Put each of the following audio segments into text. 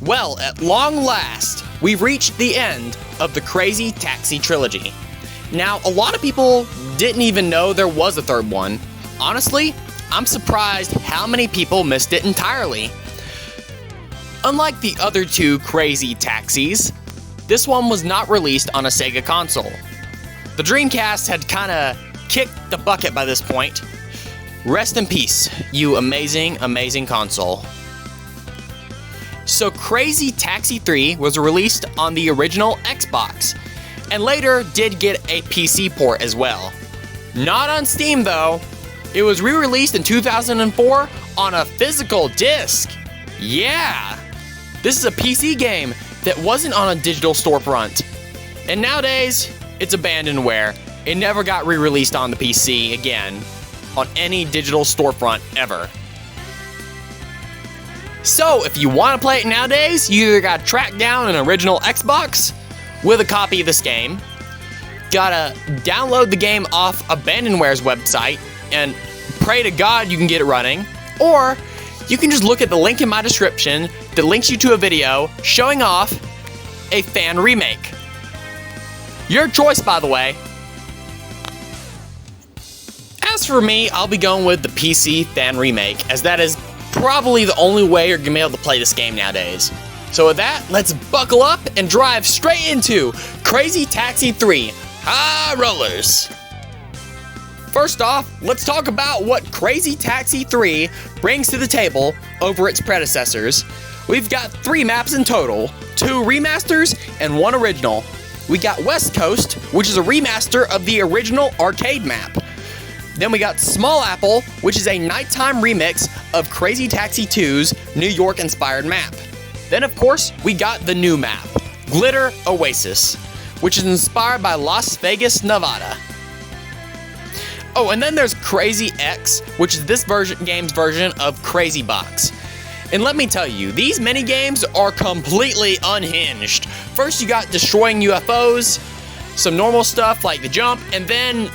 Well, at long last, we've reached the end of the Crazy Taxi Trilogy. Now, a lot of people didn't even know there was a third one. Honestly, I'm surprised how many people missed it entirely. Unlike the other two Crazy Taxis, this one was not released on a Sega console. The Dreamcast had kinda kicked the bucket by this point. Rest in peace, you amazing, amazing console. So Crazy Taxi 3 was released on the original Xbox, and later did get a PC port as well. Not on Steam though. It was re-released in 2004 on a physical disc. Yeah! This is a PC game that wasn't on a digital storefront. And nowadays, it's abandonware. It never got re-released on the PC again, on any digital storefront ever. So, if you want to play it nowadays, you either gotta track down an original Xbox with a copy of this game, gotta download the game off Abandonware's website, and pray to God you can get it running, or you can just look at the link in my description that links you to a video showing off a fan remake. Your choice, by the way. As for me, I'll be going with the PC fan remake, as that is probably the only way you're gonna be able to play this game nowadays. So with that, let's buckle up and drive straight into Crazy Taxi 3 High Rollers. First off, let's talk about what Crazy Taxi 3 brings to the table over its predecessors. We've got 3 maps in total, 2 remasters and 1 original. We got West Coast, which is a remaster of the original arcade map. Then we got Small Apple, which is a nighttime remix of Crazy Taxi 2's New York-inspired map. Then, of course, we got the new map, Glitter Oasis, which is inspired by Las Vegas, Nevada. Oh, and then there's Crazy X, which is this game's version of Crazy Box. And let me tell you, these minigames are completely unhinged. First, you got destroying UFOs, some normal stuff like the jump, and then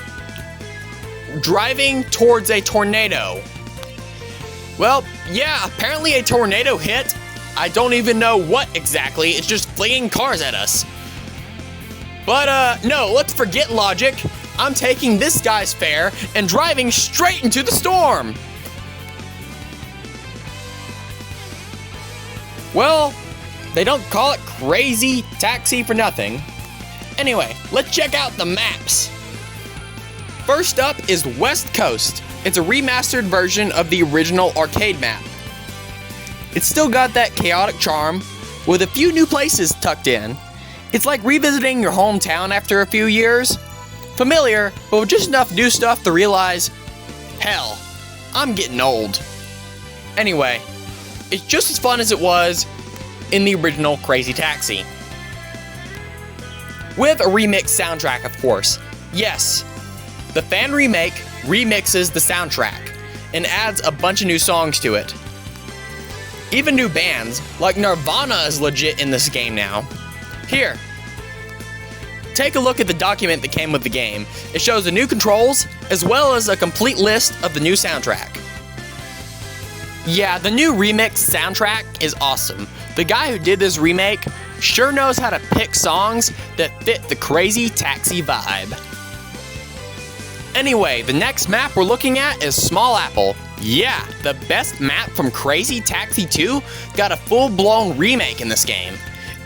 driving towards a tornado. Well, yeah, apparently a tornado hit. I don't even know what exactly, it's just flinging cars at us. But no, let's forget logic. I'm taking this guy's fare and driving straight into the storm. Well, they don't call it Crazy Taxi for nothing. Anyway, let's check out the maps. First up is West Coast. It's a remastered version of the original arcade map. It's still got that chaotic charm, with a few new places tucked in. It's like revisiting your hometown after a few years. Familiar, but with just enough new stuff to realize, hell, I'm getting old. Anyway, it's just as fun as it was in the original Crazy Taxi. With a remixed soundtrack, of course. Yes, the fan remake remixes the soundtrack and adds a bunch of new songs to it. Even new bands, like Nirvana is legit in this game now. Here, take a look at the document that came with the game. It shows the new controls, as well as a complete list of the new soundtrack. Yeah, the new remix soundtrack is awesome. The guy who did this remake sure knows how to pick songs that fit the Crazy Taxi vibe. Anyway, the next map we're looking at is Small Apple. Yeah, the best map from Crazy Taxi 2 got a full-blown remake in this game.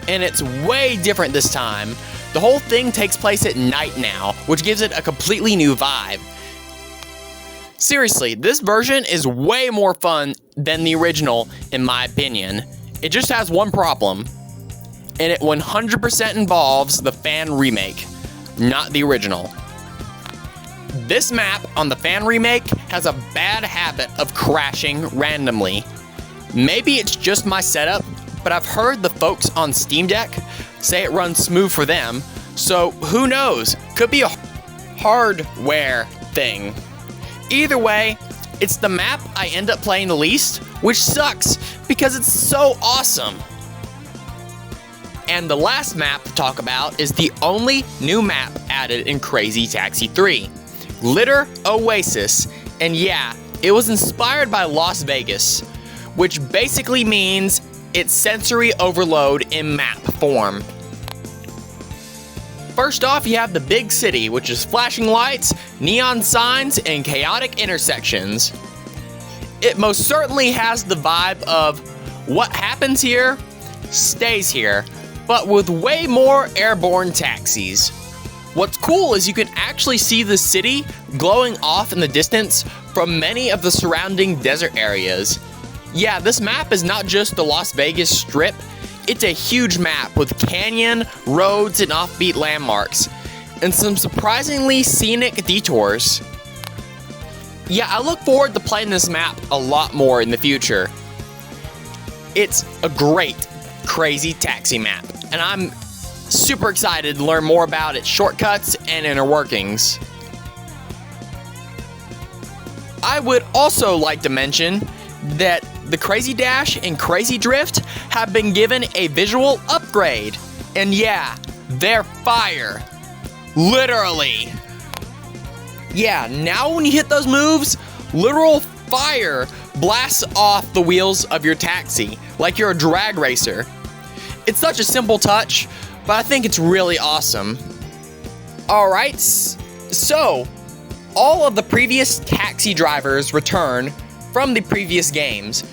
And it's way different this time. The whole thing takes place at night now, which gives it a completely new vibe. Seriously, this version is way more fun than the original, in my opinion. It just has one problem, and it 100% involves the fan remake, not the original. This map on the fan remake has a bad habit of crashing randomly. Maybe it's just my setup, but I've heard the folks on Steam Deck say it runs smooth for them, so who knows? Could be a hardware thing. Either way, it's the map I end up playing the least, which sucks because it's so awesome. And the last map to talk about is the only new map added in Crazy Taxi 3, Glitter Oasis. And yeah, it was inspired by Las Vegas, which basically means its sensory overload in map form. First off, you have the big city, which is flashing lights, neon signs, and chaotic intersections. It most certainly has the vibe of what happens here stays here, but with way more airborne taxis. What's cool is you can actually see the city glowing off in the distance from many of the surrounding desert areas. Yeah, this map is not just the Las Vegas Strip, it's a huge map with canyon, roads, and offbeat landmarks, and some surprisingly scenic detours. Yeah, I look forward to playing this map a lot more in the future. It's a great Crazy Taxi map, and I'm super excited to learn more about its shortcuts and inner workings. I would also like to mention that the Crazy Dash and Crazy Drift have been given a visual upgrade. And yeah, they're fire. Literally. Yeah, now when you hit those moves, literal fire blasts off the wheels of your taxi, like you're a drag racer. It's such a simple touch, but I think it's really awesome. Alright, so all of the previous taxi drivers return from the previous games.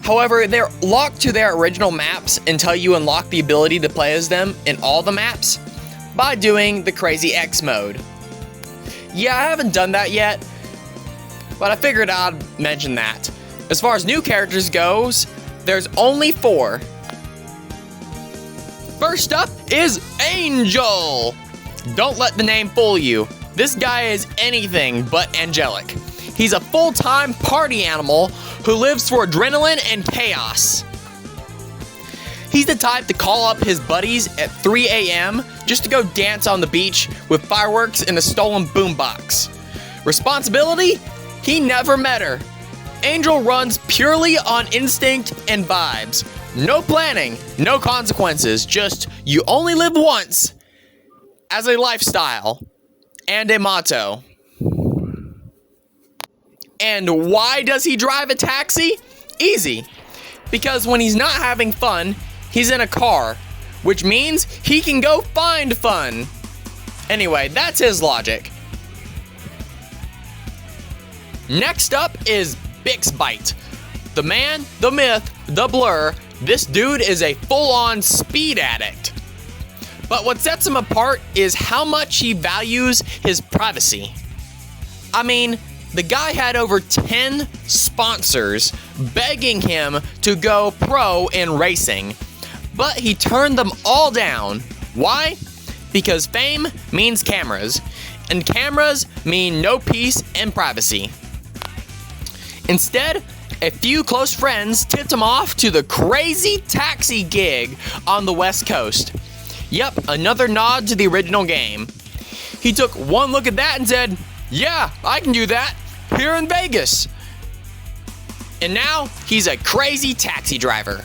However, they're locked to their original maps until you unlock the ability to play as them in all the maps by doing the Crazy X mode. Yeah, I haven't done that yet, but I figured I'd mention that. As far as new characters goes, there's only 4. First up is Angel! Don't let the name fool you. This guy is anything but angelic. He's a full-time party animal who lives for adrenaline and chaos. He's the type to call up his buddies at 3 a.m. just to go dance on the beach with fireworks in a stolen boombox. Responsibility? He never met her. Angel runs purely on instinct and vibes. No planning, no consequences, just you only live once as a lifestyle and a motto. And why does he drive a taxi? Easy. Because when he's not having fun, he's in a car, which means he can go find fun. Anyway, that's his logic. Next up is Bixbite. The man, the myth, the blur, this dude is a full-on speed addict. But what sets him apart is how much he values his privacy. I mean, the guy had over 10 sponsors begging him to go pro in racing, but he turned them all down. Why? Because fame means cameras, and cameras mean no peace and privacy. Instead, a few close friends tipped him off to the Crazy Taxi gig on the West Coast. Yep, another nod to the original game. He took one look at that and said, "Yeah, I can do that. Here in Vegas." And now he's a crazy taxi driver.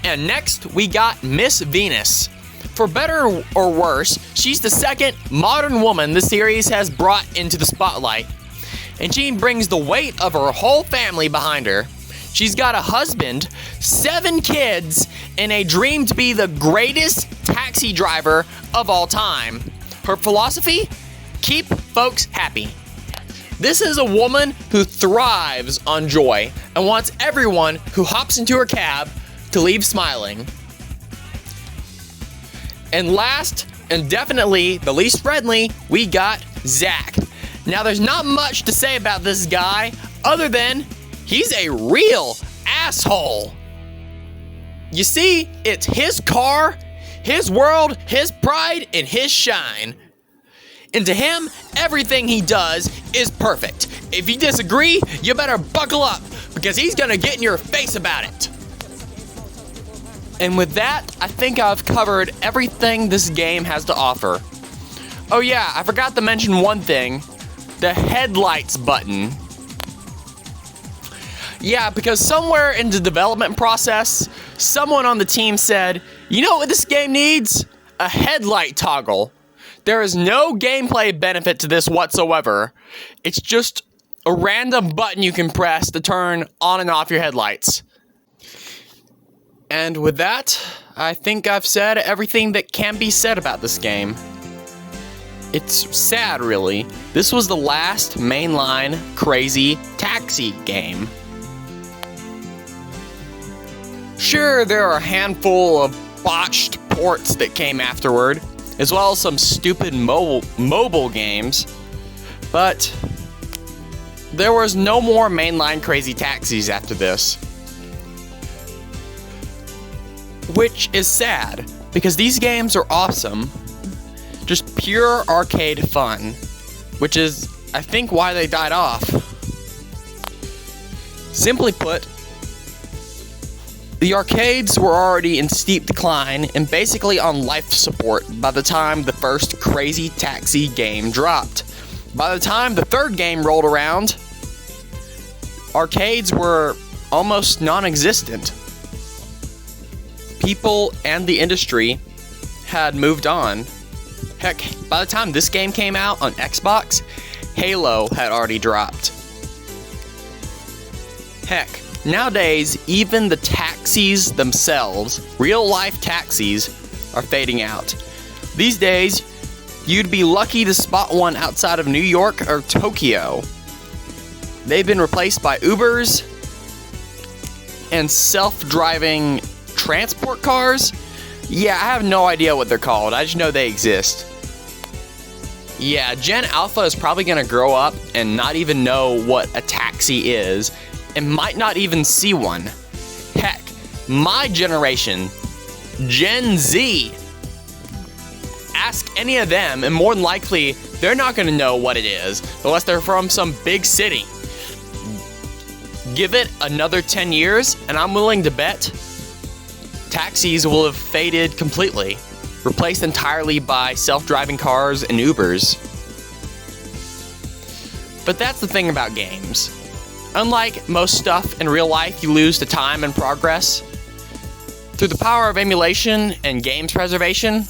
And next we got Miss Venus. For better or worse, she's the second modern woman the series has brought into the spotlight. And she brings the weight of her whole family behind her. She's got a husband, 7 kids, and a dream to be the greatest taxi driver of all time. Her philosophy? Keep folks happy. This is a woman who thrives on joy and wants everyone who hops into her cab to leave smiling. And last, and definitely the least friendly, we got Zach. Now there's not much to say about this guy other than he's a real asshole. You see, it's his car, his world, his pride, and his shine. And to him, everything he does is perfect. If you disagree, you better buckle up, because he's gonna get in your face about it. And with that, I think I've covered everything this game has to offer. Oh yeah, I forgot to mention one thing. The headlights button. Yeah, because somewhere in the development process, someone on the team said, you know what this game needs? A headlight toggle. There is no gameplay benefit to this whatsoever. It's just a random button you can press to turn on and off your headlights. And with that, I think I've said everything that can be said about this game. It's sad, really. This was the last mainline Crazy Taxi game. Sure, there are a handful of botched ports that came afterward, as well as some stupid mobile games, but there was no more mainline Crazy Taxis after this. Which is sad, because these games are awesome. Just pure arcade fun, which is, I think, why they died off. Simply put, the arcades were already in steep decline and basically on life support by the time the first Crazy Taxi game dropped. By the time the third game rolled around, arcades were almost non-existent. People and the industry had moved on. Heck, by the time this game came out on Xbox, Halo had already dropped. Heck, nowadays, even the taxis themselves, real-life taxis, are fading out. These days, you'd be lucky to spot one outside of New York or Tokyo. They've been replaced by Ubers and self-driving transport cars. Yeah, I have no idea what they're called. I just know they exist. Yeah, Gen Alpha is probably going to grow up and not even know what a taxi is, and might not even see one. Heck, my generation, Gen Z, ask any of them, and more than likely, they're not going to know what it is, unless they're from some big city. Give it another 10 years, and I'm willing to bet taxis will have faded completely, replaced entirely by self-driving cars and Ubers. But that's the thing about games. Unlike most stuff in real life, you lose to time and progress. Through the power of emulation and games preservation,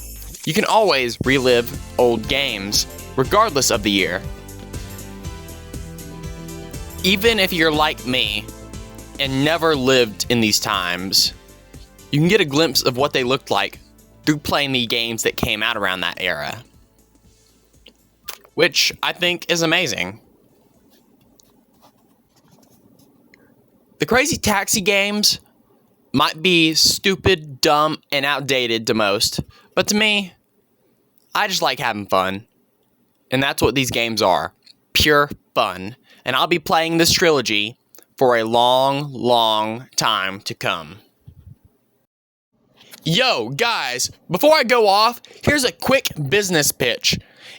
you can always relive old games, regardless of the year. Even if you're like me and never lived in these times, you can get a glimpse of what they looked like through playing the games that came out around that era, which I think is amazing. The Crazy Taxi games might be stupid, dumb, and outdated to most, but to me, I just like having fun. And that's what these games are. Pure fun. And I'll be playing this trilogy for a long, long time to come. Yo, guys, before I go off, here's a quick business pitch.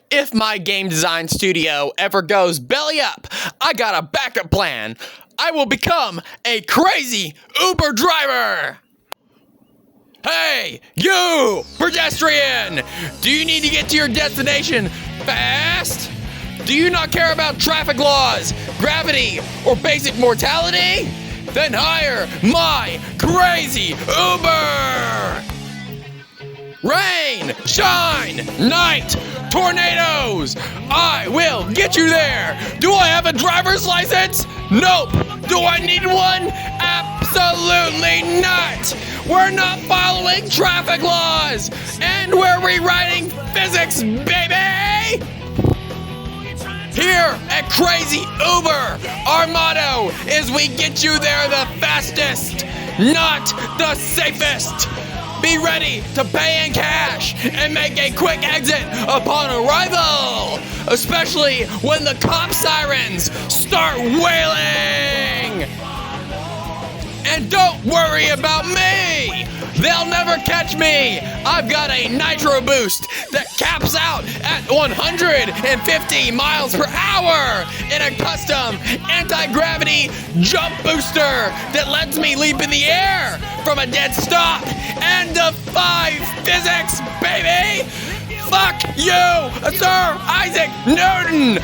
If my game design studio ever goes belly up, I got a backup plan. I will become a crazy Uber driver. Hey, you, pedestrian! Do you need to get to your destination fast? Do you not care about traffic laws, gravity, or basic mortality? Then hire my crazy Uber! Rain, shine, night, tornadoes, I will get you there. Do I have a driver's license? Nope. Do I need one? Absolutely not. We're not following traffic laws, and we're rewriting physics, baby! Here at Crazy Uber, our motto is we get you there the fastest, not the safest. Be ready to pay in cash and make a quick exit upon arrival, especially when the cop sirens start wailing. And don't worry about me. They'll never catch me. I've got a nitro boost that caps out at 150 miles per hour in a custom anti-gravity jump booster that lets me leap in the air from a dead stop and defy physics, baby. Fuck you, Sir Isaac Newton.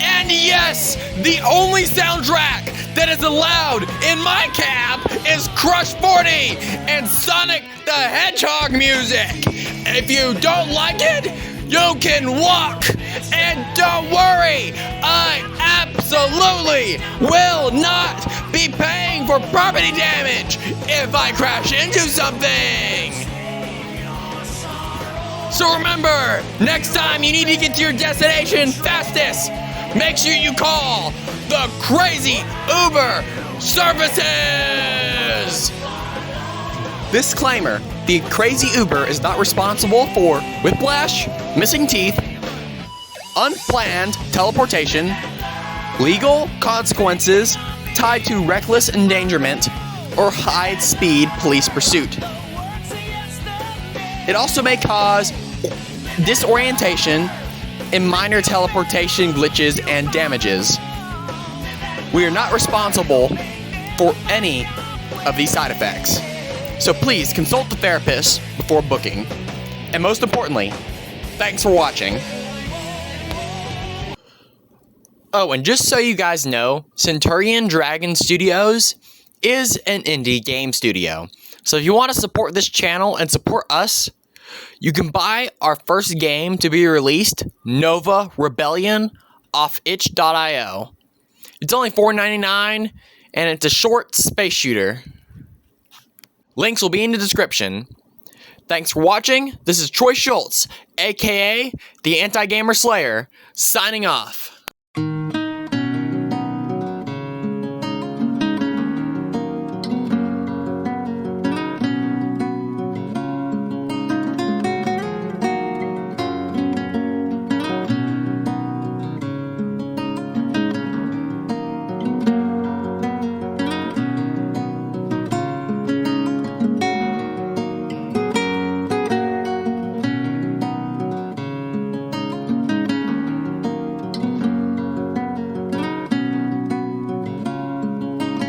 And yes, the only soundtrack that is allowed in my cab is Crush 40 and Sonic the Hedgehog music. If you don't like it, you can walk. And don't worry, I absolutely will not be for property damage if I crash into something. So remember, next time you need to get to your destination fastest, make sure you call the Crazy Uber Services! Disclaimer, the Crazy Uber is not responsible for whiplash, missing teeth, unplanned teleportation, legal consequences tied to reckless endangerment, or high-speed police pursuit. It also may cause disorientation and minor teleportation glitches and damages. We are not responsible for any of these side effects. So please consult the therapist before booking. And most importantly, thanks for watching. Oh, and just so you guys know, Centurion Dragon Studios is an indie game studio. So if you want to support this channel and support us, you can buy our first game to be released, Nova Rebellion, off itch.io. It's only $4.99, and it's a short space shooter. Links will be in the description. Thanks for watching. This is Troy Schultz, aka the Anti-Gamer Slayer, signing off.